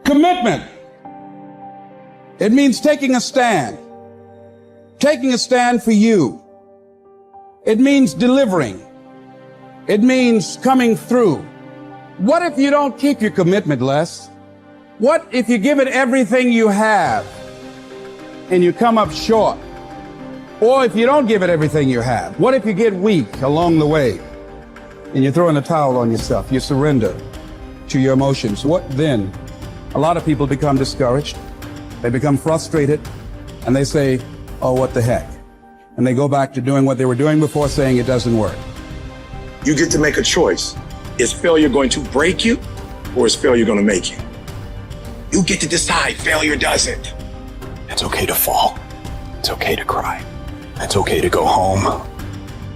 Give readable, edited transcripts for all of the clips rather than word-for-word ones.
Commitment. It means taking a stand. Taking a stand for you. It means delivering. It means coming through. What if you don't keep your commitment, Les? What if you give it everything you have and you come up short? Or if you don't give it everything you have, what if you get weak along the way and you throw in the towel on yourself? You surrender to your emotions. What then? A lot of people become discouraged. They become frustrated and they say, oh, what the heck? And they go back to doing what they were doing before, saying it doesn't work. You get to make a choice. Is failure going to break you or is failure going to make you? You get to decide. Failure doesn't. It's okay to fall. It's okay to cry. It's okay to go home.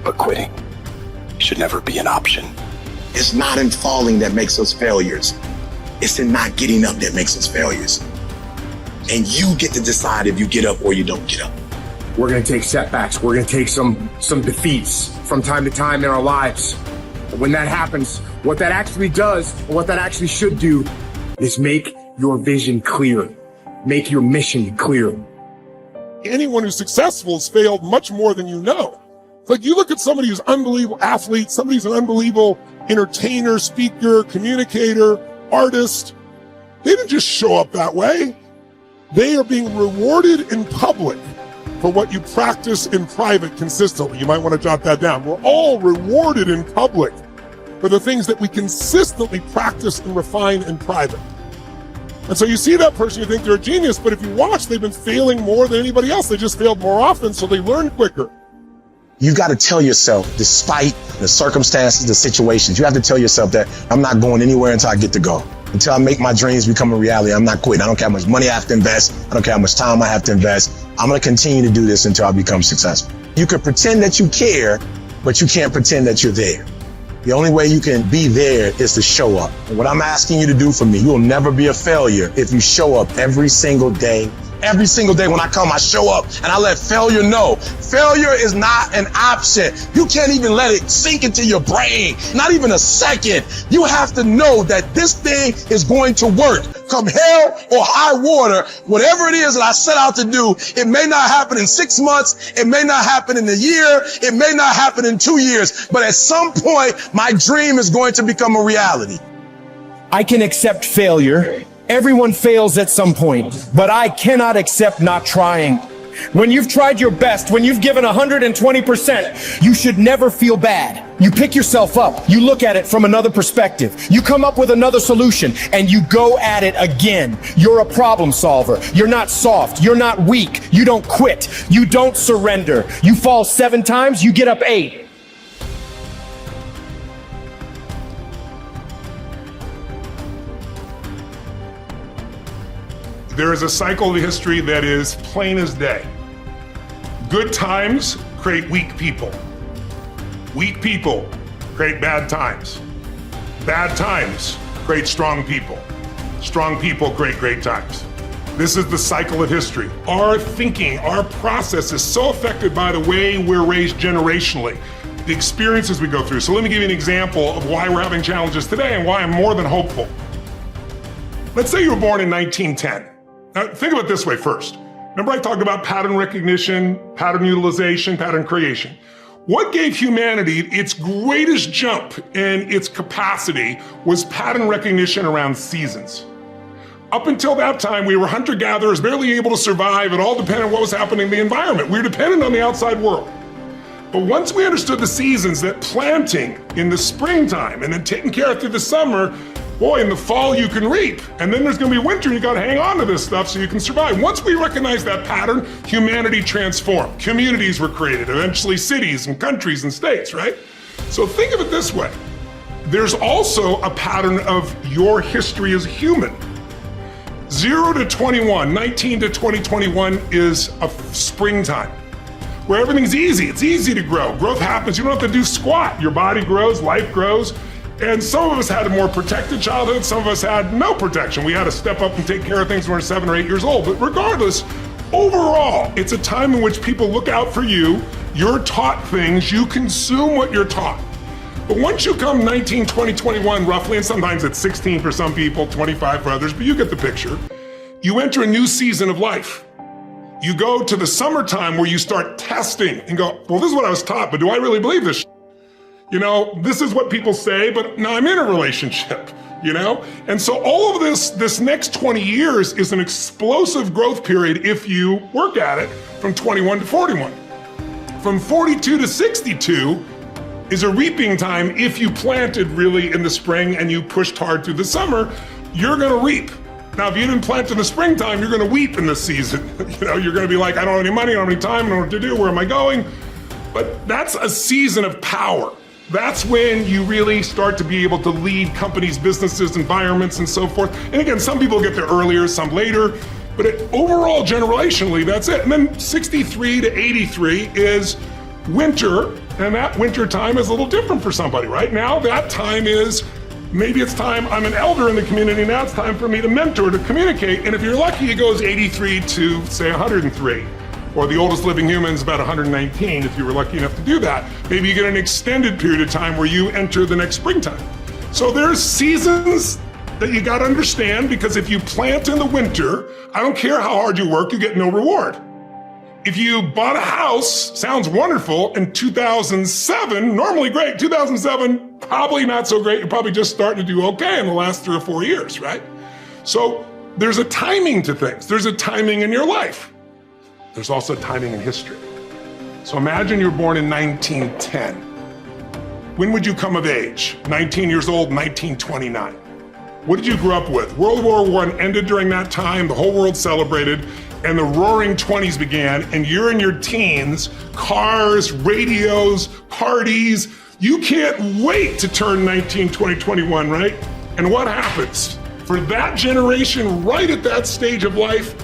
But quitting should never be an option. It's not in falling that makes us failures. It's in not getting up that makes us failures. And you get to decide if you get up or you don't get up. We're going to take setbacks. We're going to take some defeats from time to time in our lives. When that happens, what that actually does, or what that actually should do, is make your vision clear. Make your mission clear. Anyone who's successful has failed much more than you know. Like, you look at somebody who's an unbelievable athlete, somebody who's an unbelievable entertainer, speaker, communicator, artist. They didn't just show up that way. They are being rewarded in public for what you practice in private consistently. You might want to jot that down. We're all rewarded in public for the things that we consistently practice and refine in private. And so you see that person, you think they're a genius, but if you watch, they've been failing more than anybody else. They just failed more often, so they learn quicker. You got to tell yourself, despite the circumstances, the situations, you have to tell yourself that I'm not going anywhere until I get to go. Until I make my dreams become a reality, I'm not quitting. I don't care how much money I have to invest. I don't care how much time I have to invest. I'm going to continue to do this until I become successful. You can pretend that you care, but you can't pretend that you're there. The only way you can be there is to show up. And what I'm asking you to do for me, you will never be a failure if you show up every single day. Every single day when I come, I show up and I let failure know. Failure is not an option. You can't even let it sink into your brain, not even a second. You have to know that this thing is going to work. Come hell or high water, whatever it is that I set out to do, it may not happen in 6 months, it may not happen in a year, it may not happen in 2 years, but at some point, my dream is going to become a reality. I can accept failure. Everyone fails at some point, but I cannot accept not trying. When you've tried your best, when you've given 120%, you should never feel bad. You pick yourself up, you look at it from another perspective, you come up with another solution, and you go at it again. You're a problem solver. You're not soft. You're not weak. You don't quit. You don't surrender. You fall 7 times, you get up 8. There is a cycle of history that is plain as day. Good times create weak people. Weak people create bad times. Bad times create strong people. Strong people create great times. This is the cycle of history. Our thinking, our process is so affected by the way we're raised generationally, the experiences we go through. So let me give you an example of why we're having challenges today and why I'm more than hopeful. Let's say you were born in 1910. Now, think of it this way first. Remember I talked about pattern recognition, pattern utilization, pattern creation. What gave humanity its greatest jump in its capacity was pattern recognition around seasons. Up until that time, we were hunter-gatherers, barely able to survive. It all depended on what was happening in the environment. We were dependent on the outside world. But once we understood the seasons, that planting in the springtime and then taking care of through the summer, boy, in the fall you can reap. And then there's gonna be winter, you gotta hang on to this stuff so you can survive. Once we recognized that pattern, humanity transformed. Communities were created, eventually cities and countries and states, right? So think of it this way. There's also a pattern of your history as a human. 0 to 21, 19 to 2021 is a springtime where everything's easy. It's easy to grow. Growth happens, you don't have to do squat. Your body grows, life grows. And some of us had a more protected childhood, some of us had no protection. We had to step up and take care of things when we were 7 or 8 years old. But regardless, overall, it's a time in which people look out for you, you're taught things, you consume what you're taught. But once you come 19, 20, 21 roughly, and sometimes it's 16 for some people, 25 for others, but you get the picture, you enter a new season of life. You go to the summertime where you start testing and go, well, this is what I was taught, but do I really believe this? You know, this is what people say, but now I'm in a relationship, you know? And so all of this next 20 years is an explosive growth period if you work at it from 21 to 41. From 42 to 62 is a reaping time. If you planted really in the spring and you pushed hard through the summer, you're gonna reap. Now, if you didn't plant in the springtime, you're gonna weep in this season. You know, you're gonna be like, I don't have any money, I don't have any time, I don't know what to do, where am I going? But that's a season of power. That's when you really start to be able to lead companies, businesses, environments, and so forth. And again, some people get there earlier, some later, but overall, generationally, that's it. And then 63 to 83 is winter, and that winter time is a little different for somebody. Right now, that time is, maybe it's time, I'm an elder in the community, now it's time for me to mentor, to communicate. And if you're lucky, it goes 83 to, say, 103. Or the oldest living human is about 119, if you were lucky enough to do that. Maybe you get an extended period of time where you enter the next springtime. So there's seasons that you gotta understand, because if you plant in the winter, I don't care how hard you work, you get no reward. If you bought a house, sounds wonderful, in 2007, normally great, 2007, probably not so great, you're probably just starting to do okay in the last 3 or 4 years, right? So there's a timing to things. There's a timing in your life. There's also timing in history. So imagine you're born in 1910. When would you come of age? 19 years old, 1929. What did you grow up with? World War I ended during that time, the whole world celebrated, and the roaring 20s began, and you're in your teens, cars, radios, parties. You can't wait to turn 19, 20, 21, right? And what happens? For that generation, right at that stage of life,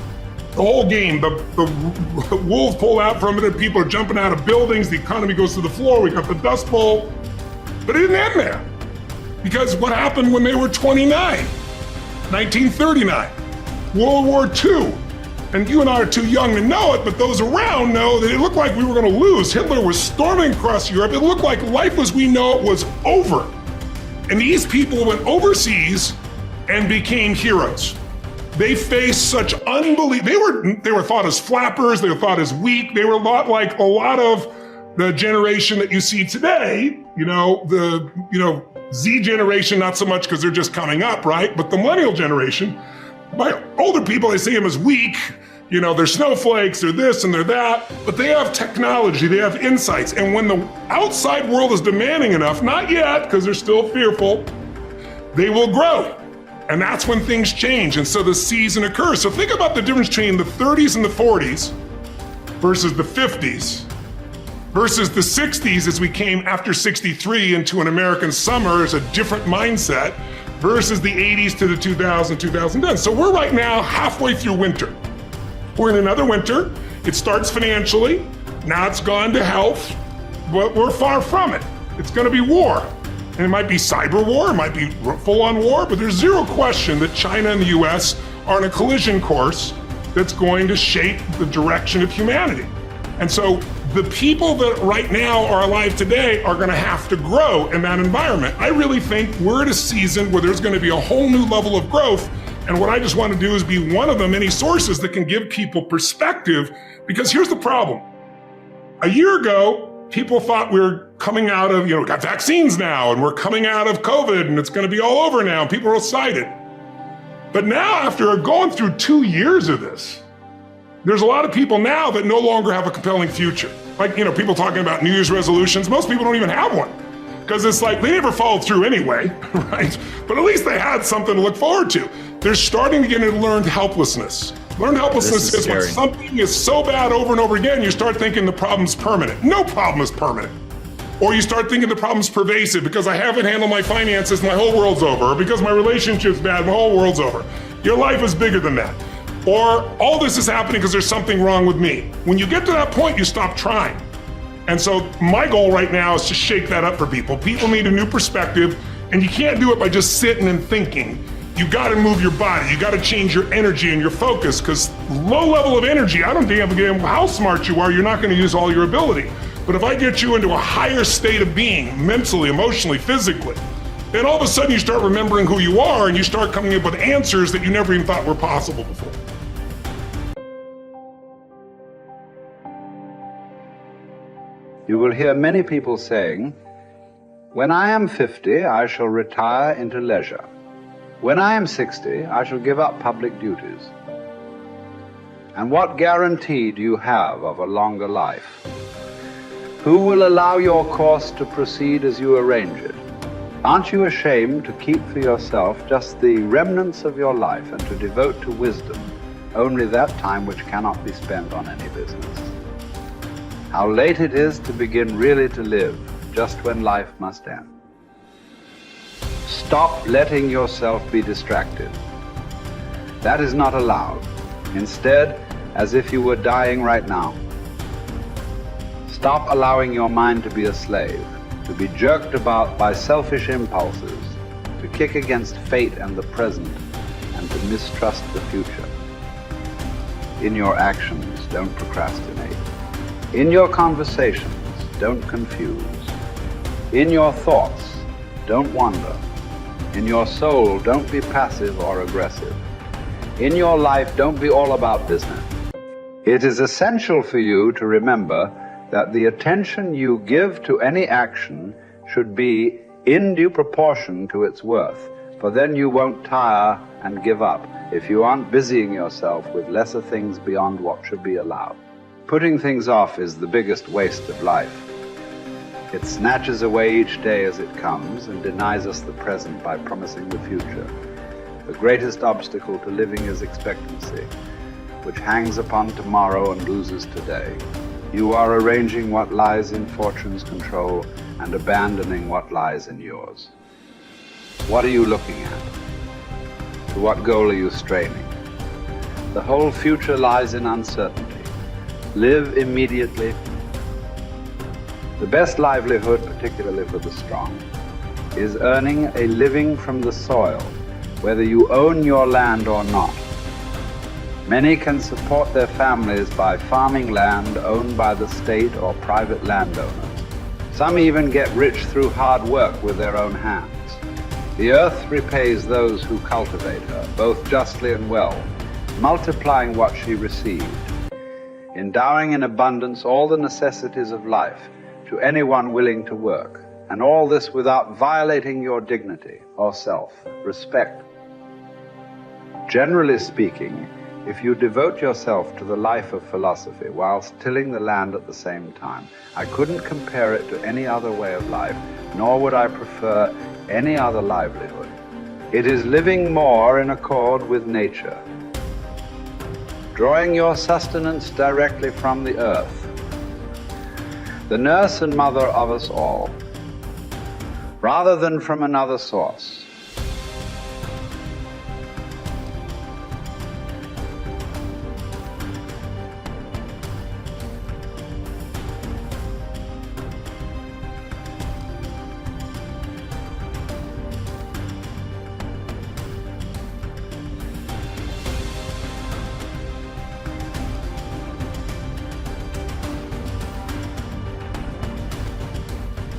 the whole game, the wolves pull out from it, and people are jumping out of buildings, the economy goes to the floor, we got the Dust Bowl. But it didn't end there. Because what happened when they were 29? 1939, World War II. And you and I are too young to know it, but those around know that it looked like we were gonna lose. Hitler was storming across Europe. It looked like life as we know it was over. And these people went overseas and became heroes. They faced such unbelievable, they were thought as flappers, they were thought as weak, they were a lot like a lot of the generation that you see today, the Z generation, not so much because they're just coming up, right? But the millennial generation, by older people, they see them as weak, they're snowflakes, they're this and they're that, but they have technology, they have insights. And when the outside world is demanding enough, not yet, because they're still fearful, they will grow. And that's when things change. And so the season occurs. So think about the difference between the 30s and the 40s versus the 50s versus the 60s as we came after 63 into an American summer as a different mindset versus the 80s to the 2000s, 2010. So we're right now halfway through winter. We're in another winter. It starts financially. Now it's gone to health, but we're far from it. It's going to be war. And it might be cyber war, it might be full-on war, but there's zero question that China and the US are on a collision course that's going to shape the direction of humanity. And so the people that right now are alive today are gonna have to grow in that environment. I really think we're at a season where there's gonna be a whole new level of growth. And what I just want to do is be one of the many sources that can give people perspective, because here's the problem. A year ago, people thought we were coming out of, we got vaccines now, and we're coming out of COVID, and it's going to be all over now, and people are excited. But now, after going through 2 years of this, there's a lot of people now that no longer have a compelling future. Like, people talking about New Year's resolutions, most people don't even have one. Because it's like, they never followed through anyway, right? But at least they had something to look forward to. They're starting to get into learned helplessness. Learned helplessness is when something is so bad over and over again, you start thinking the problem's permanent. No problem is permanent. Or you start thinking the problem's pervasive because I haven't handled my finances, my whole world's over. Or because my relationship's bad, my whole world's over. Your life is bigger than that. Or all this is happening because there's something wrong with me. When you get to that point, you stop trying. And so my goal right now is to shake that up for people. People need a new perspective, and you can't do it by just sitting and thinking. You gotta move your body, you gotta change your energy and your focus, because low level of energy, I don't damn how smart you are, you're not gonna use all your ability. But if I get you into a higher state of being, mentally, emotionally, physically, then all of a sudden you start remembering who you are and you start coming up with answers that you never even thought were possible before. You will hear many people saying, "When I am 50, I shall retire into leisure. When I am 60, I shall give up public duties." And what guarantee do you have of a longer life? Who will allow your course to proceed as you arrange it? Aren't you ashamed to keep for yourself just the remnants of your life and to devote to wisdom only that time which cannot be spent on any business? How late it is to begin really to live, just when life must end. Stop letting yourself be distracted. That is not allowed. Instead, as if you were dying right now. Stop allowing your mind to be a slave, to be jerked about by selfish impulses, to kick against fate and the present, and to mistrust the future. In your actions, don't procrastinate. In your conversations, don't confuse. In your thoughts, don't wander. In your soul, don't be passive or aggressive. In your life, don't be all about business. It is essential for you to remember that the attention you give to any action should be in due proportion to its worth, for then you won't tire and give up if you aren't busying yourself with lesser things beyond what should be allowed. Putting things off is the biggest waste of life. It snatches away each day as it comes and denies us the present by promising the future. The greatest obstacle to living is expectancy, which hangs upon tomorrow and loses today. You are arranging what lies in fortune's control and abandoning what lies in yours. What are you looking at? To what goal are you straining? The whole future lies in uncertainty. Live immediately. The best livelihood, particularly for the strong, is earning a living from the soil, whether you own your land or not. Many can support their families by farming land owned by the state or private landowners. Some even get rich through hard work with their own hands. The earth repays those who cultivate her, both justly and well, multiplying what she received, endowing in abundance all the necessities of life to anyone willing to work, and all this without violating your dignity or self-respect. Generally speaking, if you devote yourself to the life of philosophy whilst tilling the land at the same time, I couldn't compare it to any other way of life, nor would I prefer any other livelihood. It is living more in accord with nature, drawing your sustenance directly from the earth, the nurse and mother of us all, rather than from another source.